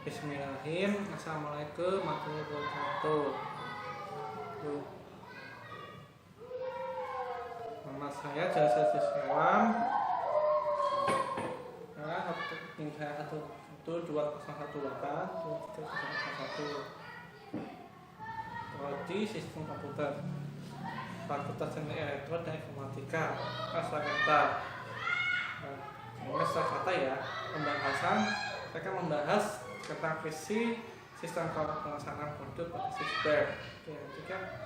Bismillahirrahmanirrahim. Assalamualaikum warahmatullahi wabarakatuh. Nama saya Jasa Siswam. Tingkat 12018 Prodi Sistem Komputer Fakultas Teknik Elektro dan Informatika Surakarta. Semester kata ya, pembahasan saya akan membahas tentang visi sistem pelaksanaan produk berbasis web. Ketika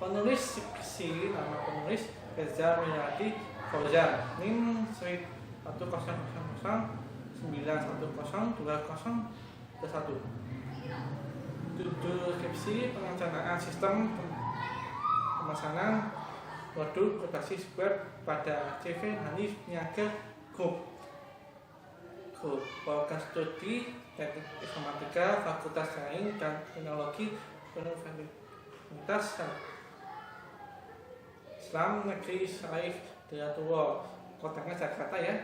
penulis visi, nama penulis Reza Miryadi Fauzan, NIM 10009102021. Judul skripsi perencanaan sistem pemesanan produk berbasis web pada CV Hanif Niaga Group. Program Studi Teknik Informatika Fakultas Sains dan Teknologi Universitas Islam Negeri Syarif Hidayatullah, kotanya Jakarta ya.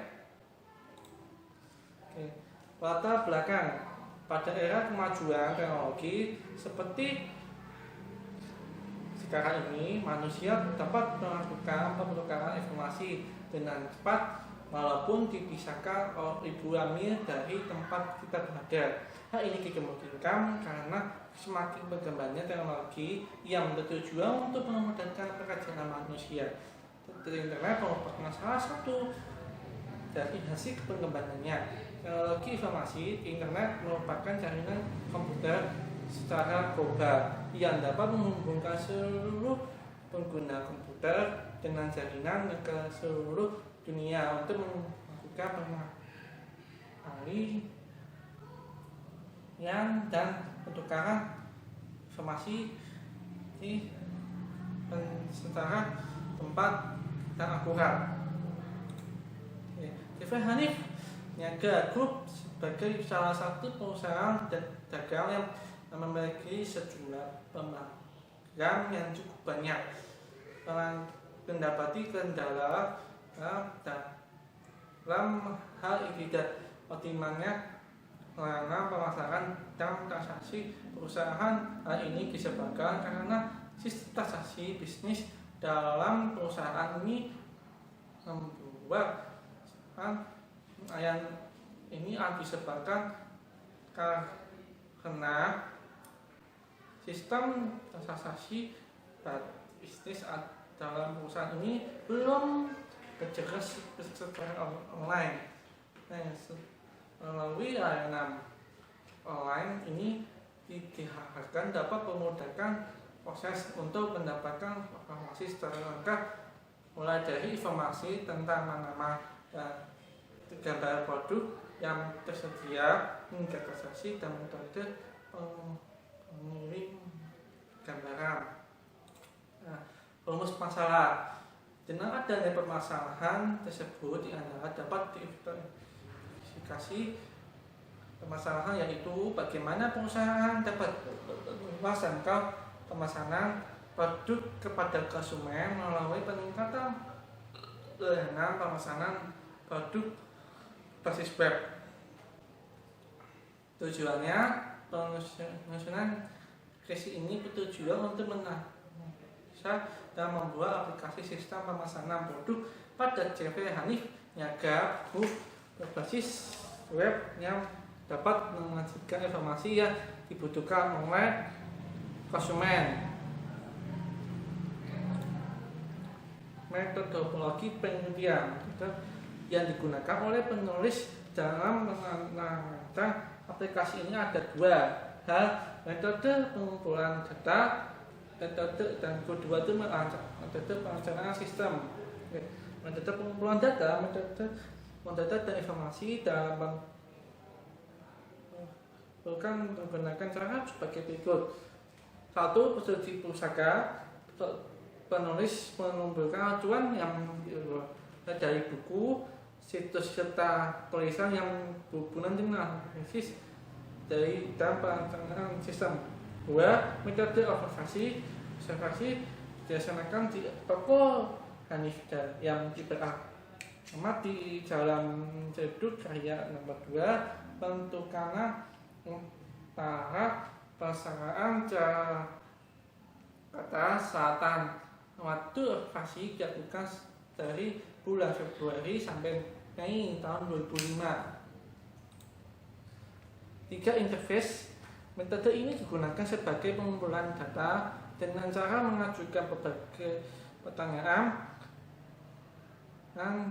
Latar belakang pada era kemajuan teknologi seperti sekarang ini, manusia dapat melakukan pertukaran informasi dengan cepat walaupun dipisahkan ribuan mil dari tempat kita berada. Hal ini dimungkinkan karena semakin berkembangnya teknologi yang bertujuan untuk memudahkan pekerjaan manusia. Internet merupakan salah satu dari hasil pengembangannya. Teknologi informasi internet merupakan jaringan komputer secara global yang dapat menghubungkan seluruh pengguna komputer dengan jaringan ke seluruh dunia untuk melakukan pengalihan dan pertukaran informasi secara tempat dan akurat. CV Hanif Niaga Group sebagai salah satu perusahaan dagang yang memiliki sejumlah pelanggan yang cukup banyak, mendapati kendala dalam hal tidak optimalnya pelayanan pemasaran dan transaksi perusahaan. Hal ini disebabkan karena sistem transaksi bisnis dalam perusahaan ini membuat yang ini disebabkan karena sistem transaksi bisnis dalam perusahaan ini belum berjalan secara online. Melalui layanan online ini diharapkan dapat memudahkan proses untuk mendapatkan informasi secara lengkap, mulai dari informasi tentang nama dan gambar produk yang tersedia hingga transaksi dan metode pengirim gambaran. Rumus masalah. Dengan adanya permasalahan tersebut diantara dapat diidentifikasi permasalahan, yaitu bagaimana perusahaan dapat melaksanakan pemesanan produk kepada konsumen melalui peningkatan layanan pemesanan produk berbasis web. Tujuannya, penyusunan skripsi ini bertujuan untuk menganalisa dan membuat aplikasi sistem pemesanan produk pada CV Hanif Niaga Group berbasis web yang dapat menyajikan informasi yang dibutuhkan oleh konsumen. Metodologi penelitian yang digunakan oleh penulis dalam mengancam aplikasi ini ada dua hal: metode pengumpulan data, dan kedua itu metode perencanaan sistem. Metode pengumpulan data, metode dan informasi dalam menggunakan cara sebagai berikut. 1. Studi pusaka. Penulis mengumpulkan acuan yang dari buku, situs serta tulisan yang berhubungan dengan analisis dari dan perencanaan sistem. 2. Metode observasi dilaksanakan di toko Hanif yang amati di Jalan Ceduk Karya nomor 2 bentukan antara pelaksanaan kata Selatan. Waktu observasi dilakukan dari bulan Februari sampai Mei tahun 2005. 3. Interface. Metode ini digunakan sebagai pengumpulan data dengan cara mengajukan berbagai pertanyaan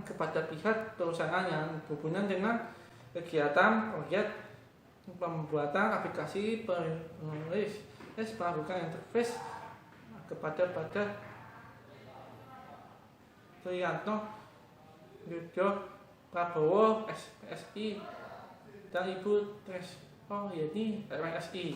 kepada pihak perusahaan yang berhubungan dengan kegiatan proyek pembuatan aplikasi penulis melakukan interface kepada Trianto Yudo Prabowo SPSI dan Ibu Trespo Yeni MSI.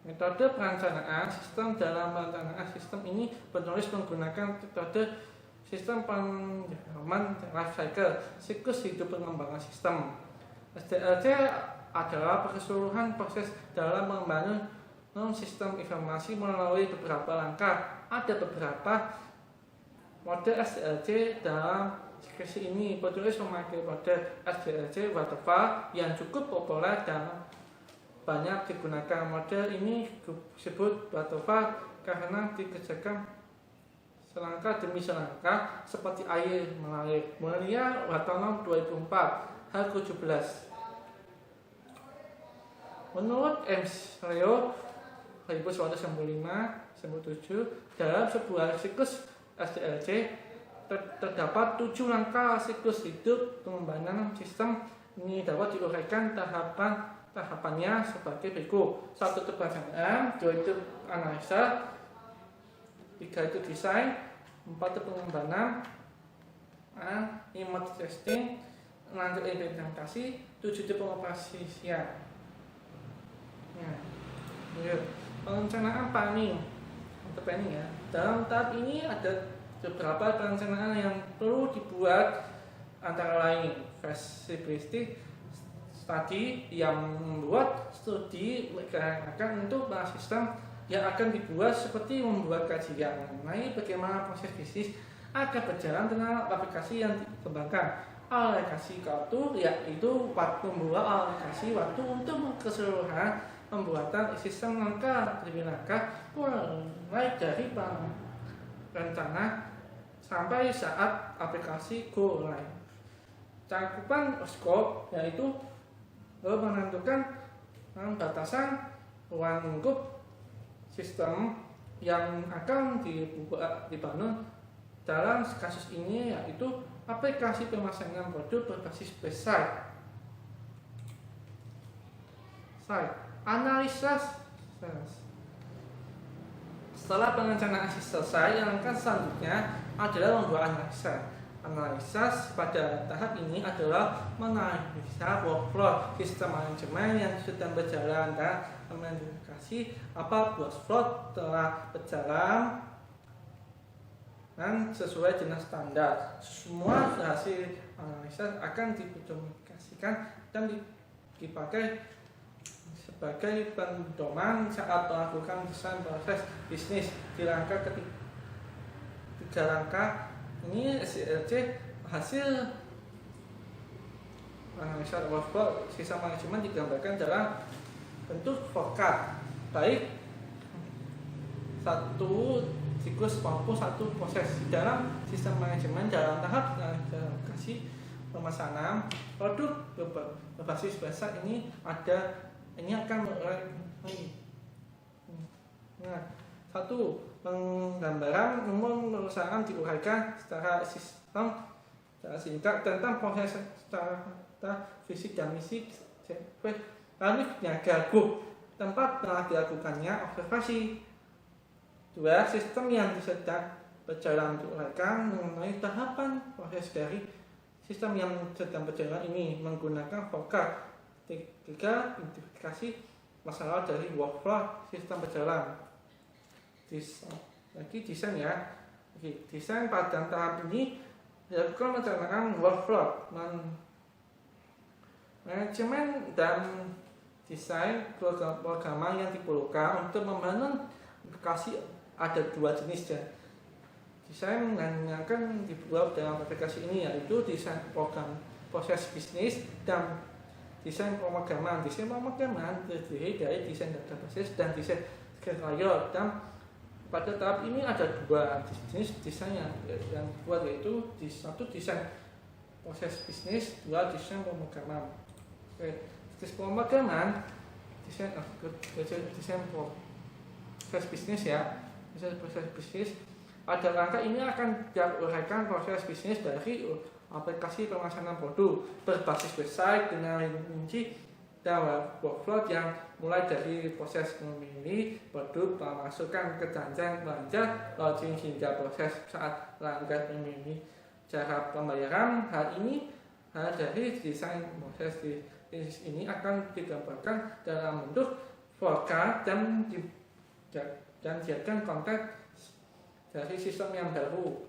Metode perencanaan sistem. Dalam perencanaan sistem ini penulis menggunakan metode sistem penjaman life cycle, siklus hidup pengembangan sistem. SDLC adalah keseluruhan proses dalam membangun sistem informasi melalui beberapa langkah. Ada beberapa mode SDLC dalam seksi ini. Penulis memakai mode SDLC waterfall yang cukup populer dan banyak digunakan. Mode ini disebut waterfall karena dikerjakan selangkah demi selangkah seperti air mengalir. Mulia Watono 2004 hal 17. Menurut M. Leo 1995-97, dalam sebuah siklus SDLC terdapat 7 langkah siklus hidup pengembangan sistem. Ini dapat diuraikan tahapannya sebagai berikut. 1 itu perencanaan, 2 itu analisa, 3 itu desain, 4 itu pengembangan, 5 itu testing, 6 itu implementasi, 7 itu pengoperasian. Perencanaan planning ya. Dalam tahap ini ada beberapa perencanaan yang perlu dibuat, antara lain feasibility study yang membuat studi akan untuk sistem yang akan dibuat, seperti membuat kajian mengenai bagaimana proses bisnis akan berjalan dengan aplikasi yang dikembangkan. Alokasi waktu yaitu membuat alokasi waktu untuk keseluruhan pembuatan sistem langkah demi langkah, mulai dari rencana sampai saat aplikasi go live. Cakupan scope yaitu menentukan batasan ruang lingkup sistem yang akan dibangun. Dalam kasus ini yaitu aplikasi pemasaran produk berbasis website. Analisa. Setelah perencanaan selesai, langkah selanjutnya adalah membuat analisa. Analisa pada tahap ini adalah menganalisa workflow sistem manajemen yang sedang berjalan dan mengidentifikasi apa workflow telah berjalan dan sesuai dengan standar. Semua hasil analisa akan didokumentasikan dan dipakai sebagai pedoman saat melakukan desain proses bisnis. Di langkah ketiga langkah ini SDLC hasil analisa workflow sistem manajemen digambarkan dalam bentuk forecast, baik satu siklus maupun satu proses. Di dalam sistem manajemen dalam tahap alokasi pemesanan produk berbasis bahasa ini akan satu, penggambaran umum perusahaan diuraikan secara sistem secara singkat tentang proses secara fisik dan misi. Lalu niaga grup, tempat telah dilakukannya observasi. 2. Sistem yang sedang berjalan diuraikan mengenai tahapan proses dari sistem yang sedang berjalan ini menggunakan forecast. 3. Identifikasi masalah dari workflow sistem berjalan. Desain ya. Desain pada tahap ini dilakukan perencanaan workflow, manajemen dan desain program yang diperlukan untuk membangun aplikasi. Ada 2 jenis ya. desain yang akan dibuat dalam aplikasi ini, yaitu desain program proses bisnis dan desain pemrograman. Desain pemrograman terdiri dari desain database dan desain skenario, dan pada tahap ini ada dua jenis desain yang dibuat, yaitu satu desain proses bisnis, dua desain pemrograman. Oke, desain pemrograman, desain proses bisnis ya, desain proses bisnis. Pada rangka ini akan diuraikan proses bisnis dari aplikasi pemasaran produk berbasis website dengan rinci dan workflow yang mulai dari proses memilih produk, memasukkan keranjang belanja, launching hingga proses saat pelanggan memilih cara pembayaran. Hal dari desain proses bisnis ini akan digambarkan dalam bentuk forecast dan dijadikan konteks dari sistem yang baru.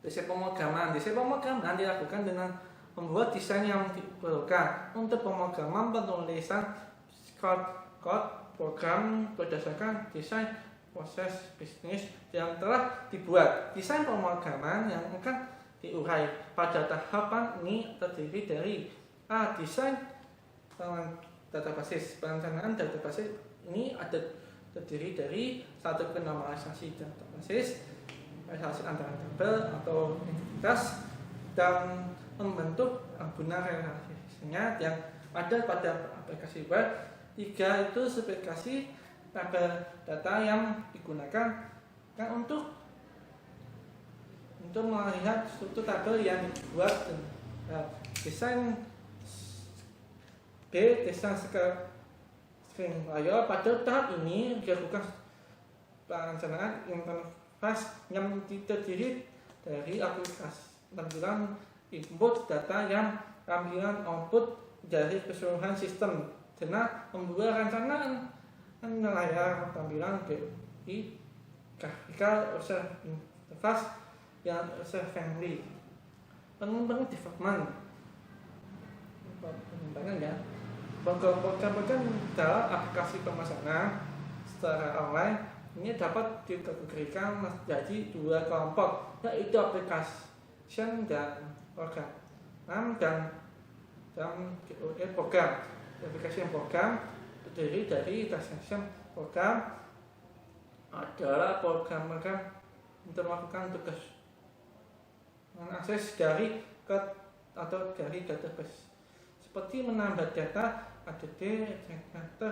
Desain pemrograman dilakukan dengan membuat desain yang diperlukan untuk pemrograman penulisan kode program berdasarkan desain proses bisnis yang telah dibuat. Desain pemrograman yang akan diurai pada tahapan ini terdiri dari A. Desain database. Perencanaan database ini terdiri dari satu normalisasi database, relasi antara tabel atau entitas, dan membentuk agunan relasinya yang ada pada aplikasi web. 3 itu spesifikasi tabel data yang digunakan untuk melihat struktur tabel yang dibuat. Desain B. Desain skenario. Pada tahap ini dilakukan perencanaan interface yang terdiri dari aplikasi tampilan input data yang tampilan output dari keseluruhan sistem, dengan membuat rancangan layar tampilan GUI, graphical user interface yang user friendly. Pengembangan ya. Program-program dalam aplikasi pemasaran secara online ini dapat dikategorikan menjadi dua kelompok, yaitu application dan program. Program. Aplikasi program terdiri dari transaction program adalah program untuk melakukan tugas mengakses dari atau dari database, seperti menambah data, data,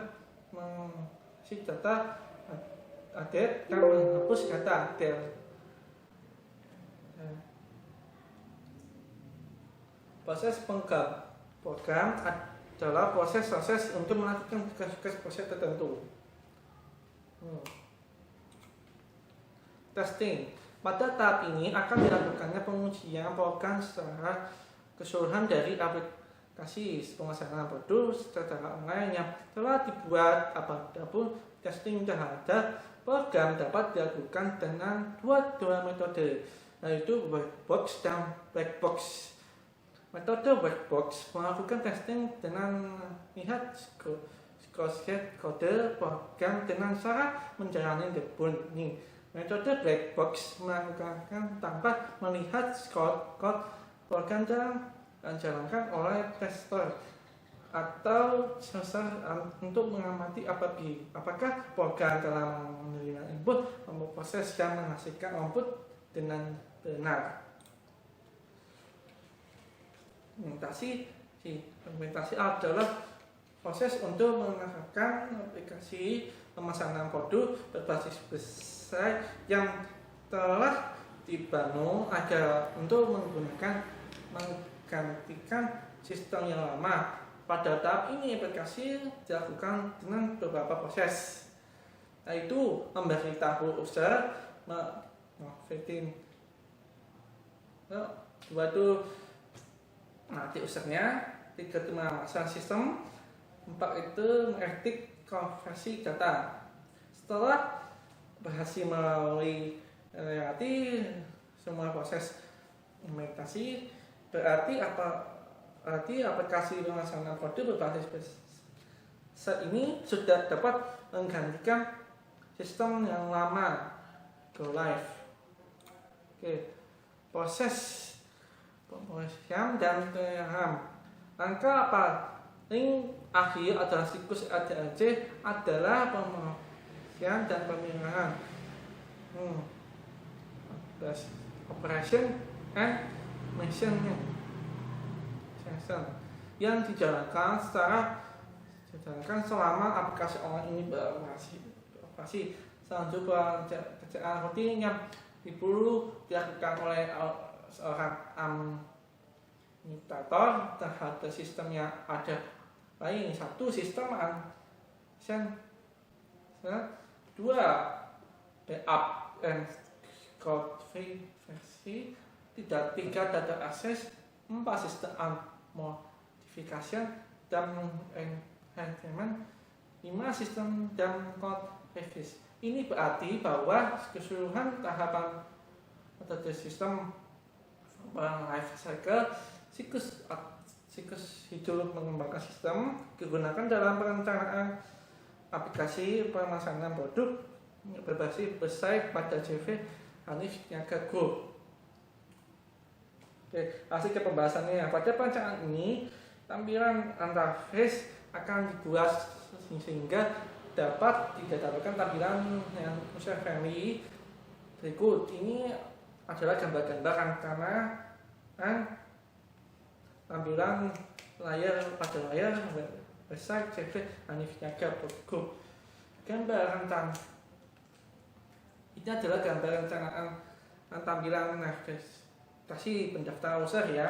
mengisi data, update, dan menghapus data update. Proses program adalah proses untuk melakukan tugas-tugas proses tertentu. Testing. Pada tahap ini akan dilakukannya pengujian program secara keseluruhan dari aplikasi pemasaran produk secara online yang telah dibuat. Apapun testing terhadap program dapat dilakukan dengan dua metode, yaitu white box dan black box. Metode white box melakukan testing dengan melihat kode program dengan cara menjalani debugging. Metode black box melakukan tanpa melihat kode program yang dijalankan oleh tester atau user untuk mengamati apakah program telah menerima input, memproses dan menghasilkan output dengan benar. Implementasi adalah proses untuk mengarahkan aplikasi pemasaran produk berbasis website yang telah dibangun agar untuk menggantikan sistem yang lama. Pada tahap ini aplikasi dilakukan dengan beberapa proses, yaitu memberitahu user, marketing, dua itu nanti usernya, 3 itu memasang sistem, 4 itu mengetik konversi data. Setelah berhasil melalui semua proses implementasi, berarti aplikasi pemasaran produk berbasis website ini sudah dapat menggantikan sistem yang lama. go live. Oke, proses pemrosesan dan pengenalan. Langkah apa? Link akhir adalah siklus ADAC adalah pemrosesan dan pengenalan. Operation and maintenance yang dijalankan selama aplikasi online ini beroperasi. Selanjutnya pekerjaan rutin yang perlu dilakukan oleh seorang administrator terhadap sistem yang ada. Lain satu, sistem dua, backup and code versi, tiga, data akses, 4, sistem modifikasi dan enhancement, 5, sistem dan code reviews. Ini berarti bahwa keseluruhan tahapan metode sistem life cycle siklus hidup mengembangkan sistem digunakan dalam perencanaan aplikasi pemasaran produk berbasis pada JV Hanif Niaga Group. Oke, hasil ke pembahasannya. Pada perencanaan ini tampilan interface akan dibuat sehingga dapat didapatkan tampilan yang user friendly berikut. Ini adalah gambar-gambar karena tampilan pada layar website CV Hanif Niaga Group. Gambar ini adalah gambar rencanaan tampilan navigasi pendaftaran user ya.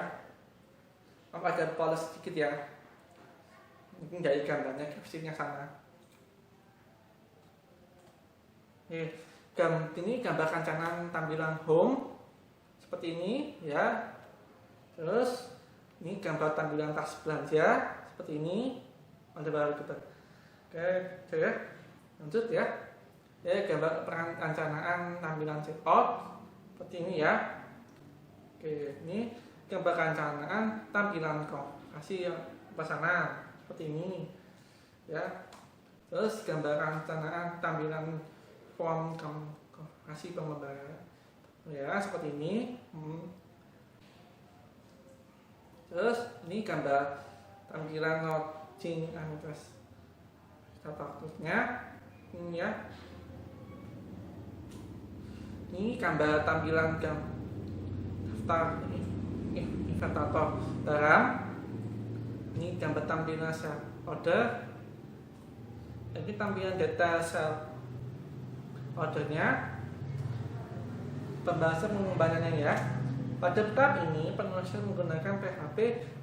Ada polos sedikit ya. Mungkin dari gambarnya grafisnya sama. Ini gambar rancangan tampilan home seperti ini ya. Terus ini gambar tampilan tas belanja seperti ini. Ada baru kita. Oke, lanjut ya. Gambar perencanaan tampilan checkout seperti ini ya. Oke, ini gambar perencanaan tampilan konfigurasi pesanan seperti ini ya. Terus gambar perencanaan tampilan form konfigurasi pembayaran ya seperti ini. Terus ini gambar tampilan login atas statusnya ini ya. Ini gambar tampilan daftar inventator barang. Ini gambar tampilan sel order. Ini tampilan data sel ordernya. Pembahasan pengembangannya ya. Pada bab ini penulisan menggunakan PHP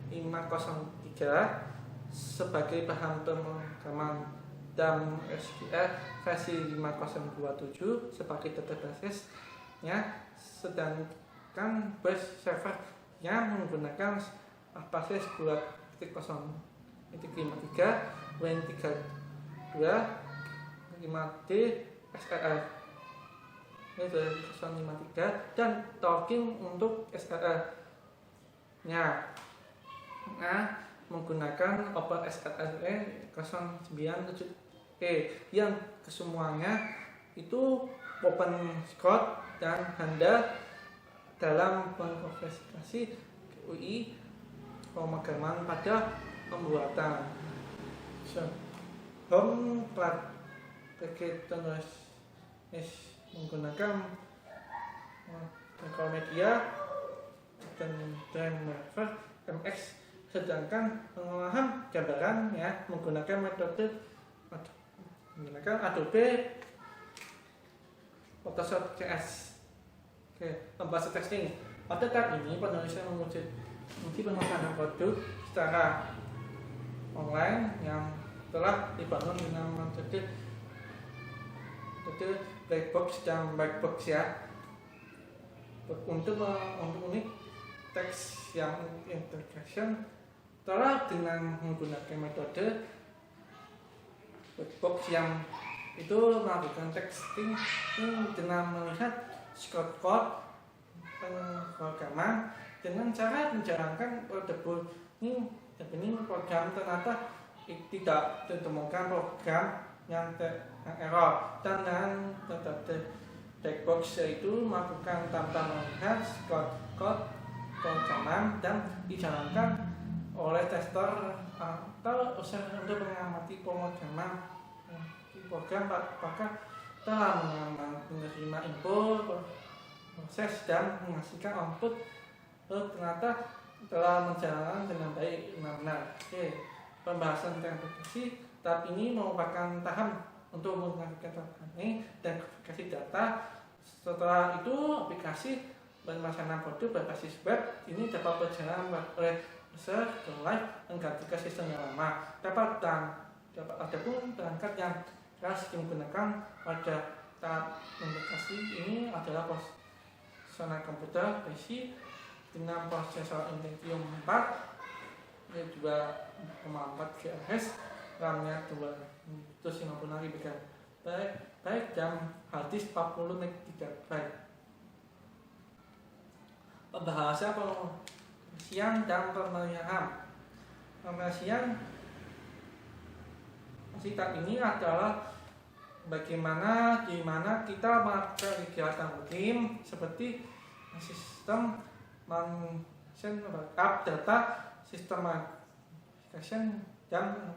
503 sebagai bahan pemrograman dan SQL versi 5027 sebagai database-nya, sedangkan base server-nya menggunakan basis 2.0.53 Win32 5D SQL itu 053 dan talking untuk SQL-nya. Menggunakan OpenSSL 097 yang kesemuanya itu open source dan handal dalam mengkonfigurasi UI pemrograman pada pembuatan. Home paket menggunakan Control Media dan Dreamweaver MX, sedangkan pengolahan gambaran ya menggunakan metode Adobe Photoshop CS. Oke, pembahasan testing. Pada tab ini penulisan menguji pemasaran produk secara online yang telah dibangun dengan metode black box dan white box ya. Untuk ini teks yang integration telah dengan menggunakan metode black box yang itu melakukan texting dengan melihat shortcode pemrograman dengan cara menjalankan portable ini program ternyata tidak ditemukan program yang error dan dengan metode Black box yaitu melakukan tanpa melihat kode ancaman dan dijalankan oleh tester atau usaha untuk mengamati pemrograman program apakah telah menerima input, proses dan menghasilkan output ternyata telah berjalan dengan baik benar-benar. Oke, pembahasan tentang aplikasi tahap ini merupakan tahap untuk melakukan ini dan verifikasi data. Setelah itu aplikasi pemasaran produk berbasis web ini dapat berjalan oleh user ke live menggantikan sistem yang lama. Dapat adapun perangkat yang keras digunakan pada tahap aplikasi ini adalah personal komputer PC dengan prosesor Intel 4 dan juga 4 GHz, RAM-nya 256 GB, baik dan hard disk 40 MB. Pembahasan pengoperasian dan pemeliharaan. Pengoperasian tahap ini adalah bagaimana kita melakukan kegiatan rutin seperti sistem backup data, sistem migration dan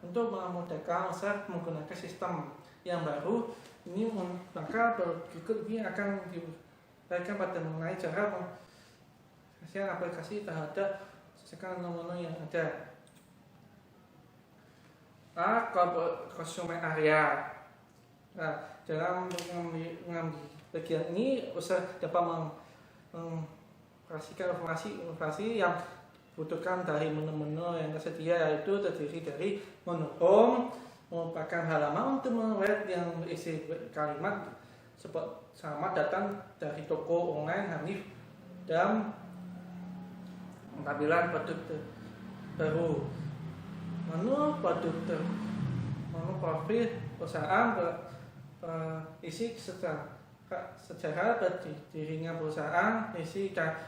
untuk memudahkan user menggunakan sistem yang baru ini. Maka berikut ini akan diberikan pada mengenai cara menghasilkan aplikasi terhadap sekarang menu yang ada. Konsumen area. Nah, dalam mengambil bagian ini user dapat mengoperasikan informasi yang dibutuhkan dari menu-menu yang tersedia, yaitu terdiri dari menu home, merupakan halaman untuk web yang berisi kalimat selamat datang dari toko online Hanif dan tampilan produk baru. Menu produk menu profil perusahaan berisi sejarah berdirinya perusahaan, isi dan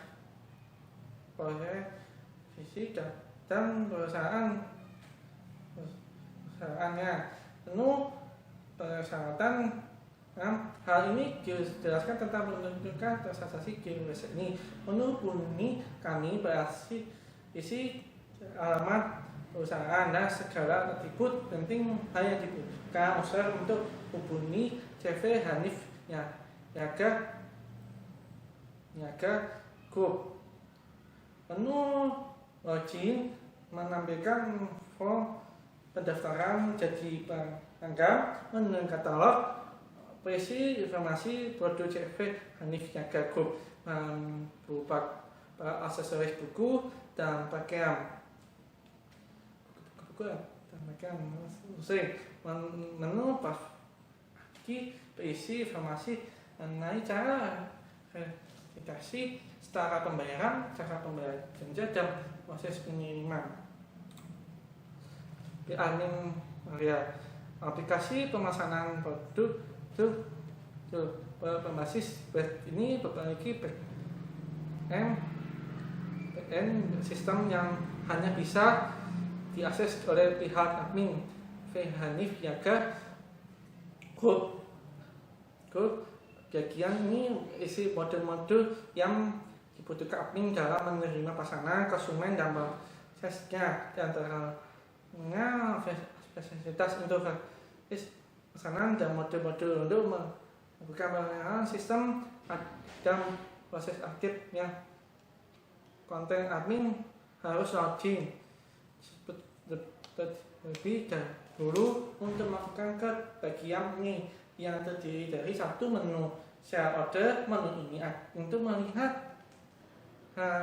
perusahaannya. Menu persyaratan. Hal ini dijelaskan tentang menentukan transaksi QRS ini. Menu bunyi kami berisi isi alamat perusahaan dan segala atribut penting hanya dibutuhkan user untuk hubungi CV Hanif Niaga Group. Menu login menampilkan form pendaftaran jadi pelanggan. Menu katalog berisi informasi produk CV Hanif Niaga Group berupa aksesoris buku dan pakaian. Menu pagi berisi informasi mengenai cara verifikasi, cara pembayaran belanja dan proses pengiriman. Di admin area aplikasi pemasaran produk berbasis web ini memiliki backend sistem yang hanya bisa diakses oleh pihak admin Hanif Niaga Group. Bagian ini isi modul-modul yang dibutuhkan admin dalam menerima pasangan konsumen dan prosesnya, di antaranya fasilitas untuk pesanan dan modul-modul untuk melakukan pemeliharaan sistem dan proses aktifnya konten. Admin harus login terlebih dahulu untuk melakukan ke bagian ini yang terdiri dari satu menu share order. Menu ini untuk melihat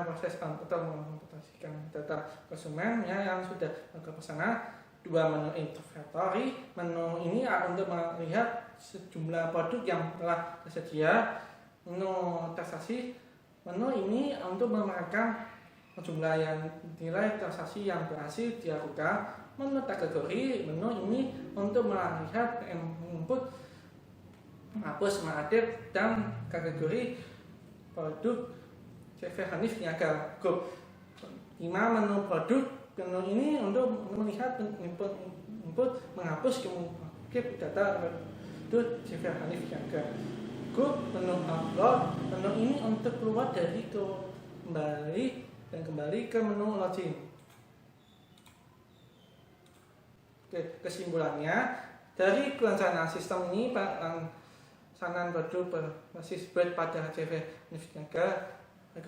proses atau mengoperasikan data konsumen yang sudah melakukan pesanan. Dua, menu inventory. Menu ini untuk melihat sejumlah produk yang telah tersedia. Menu transaksi. Menu ini untuk memerangkap jumlah yang nilai transaksi yang berhasil dilakukan. Menu kategori. Menu ini untuk melihat input, menghapus, mengupdate dan kategori produk CV Hanif Niaga Group. 5, menu produk. Menu ini untuk melihat input, menghapus, mengupdate itu CV Hanif Niaga. Grup menu upload, menu ini untuk keluar dari kembali ke menu login. Oke, kesimpulannya dari perencanaan sistem ini pelaksanaan produk berbasis web pada CV Hanif Niaga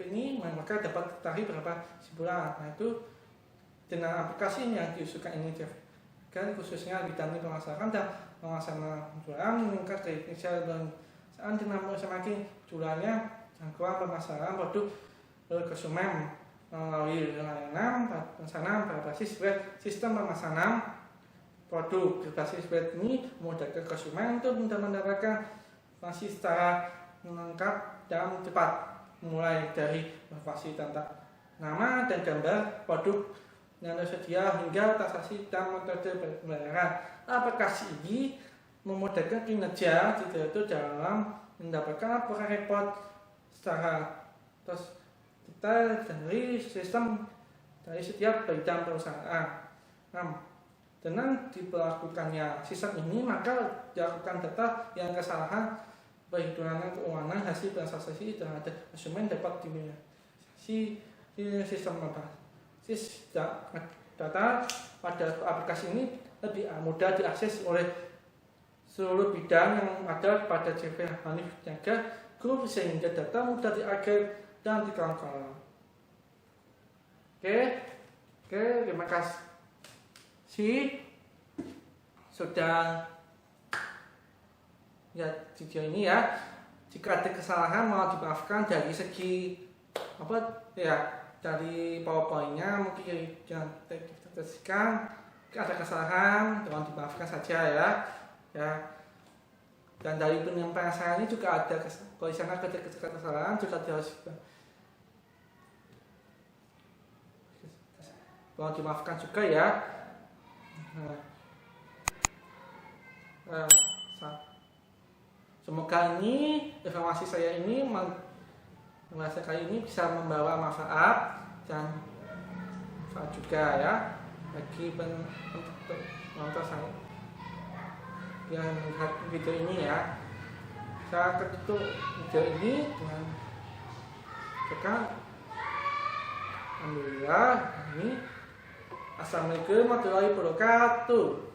ini maka dapat ditarik beberapa kesimpulan, yaitu dengan aplikasi yang diusulkan ini kan khususnya bidang pemasaran dan pemasaran penjualan meningkat keefisienan dan saat dengan semakin jumlahnya jangkauan pemasaran produk konsumen melalui layanan pemesanan berbasis web. Sistem pemesanan produk berbasis web ini memudahkan konsumen untuk mendapatkan informasi secara lengkap dan cepat, mulai dari informasi tentang nama dan gambar produk yang tersedia hingga transaksi dan metode pembayaran. Aplikasi ini memudahkan kinerja itu dalam mendapatkan laporan report secara detail dari sistem dari setiap bidang perusahaan. Dengan diberlakukannya sistem ini maka dilakukan data yang kesalahan perhitungan keuangan hasil transaksi terhadap konsumen dapat dimiliki sistem berbasis data pada aplikasi ini lebih mudah diakses oleh seluruh bidang yang ada pada CV Hanif Niaga Group sehingga data mudah diakses dan dikelola. Oke, terima kasih sudah ya video ini ya. Jika ada kesalahan mohon dimaafkan dari segi dari PowerPoint-nya mungkin jangan tertekan ada kesalahan, mohon dimaafkan saja ya. Dan dari penyampaian saya ini juga ada kalau di sana ada kesalahan juga harus mohon dimaafkan juga ya. Semoga informasi saya ini kali ini bisa membawa manfaat dan manfaat juga ya bagi penonton saya yang melihat video ini ya. Saya tutup video ini dengan alhamdulillah ini. Assalamualaikum warahmatullahi wabarakatuh.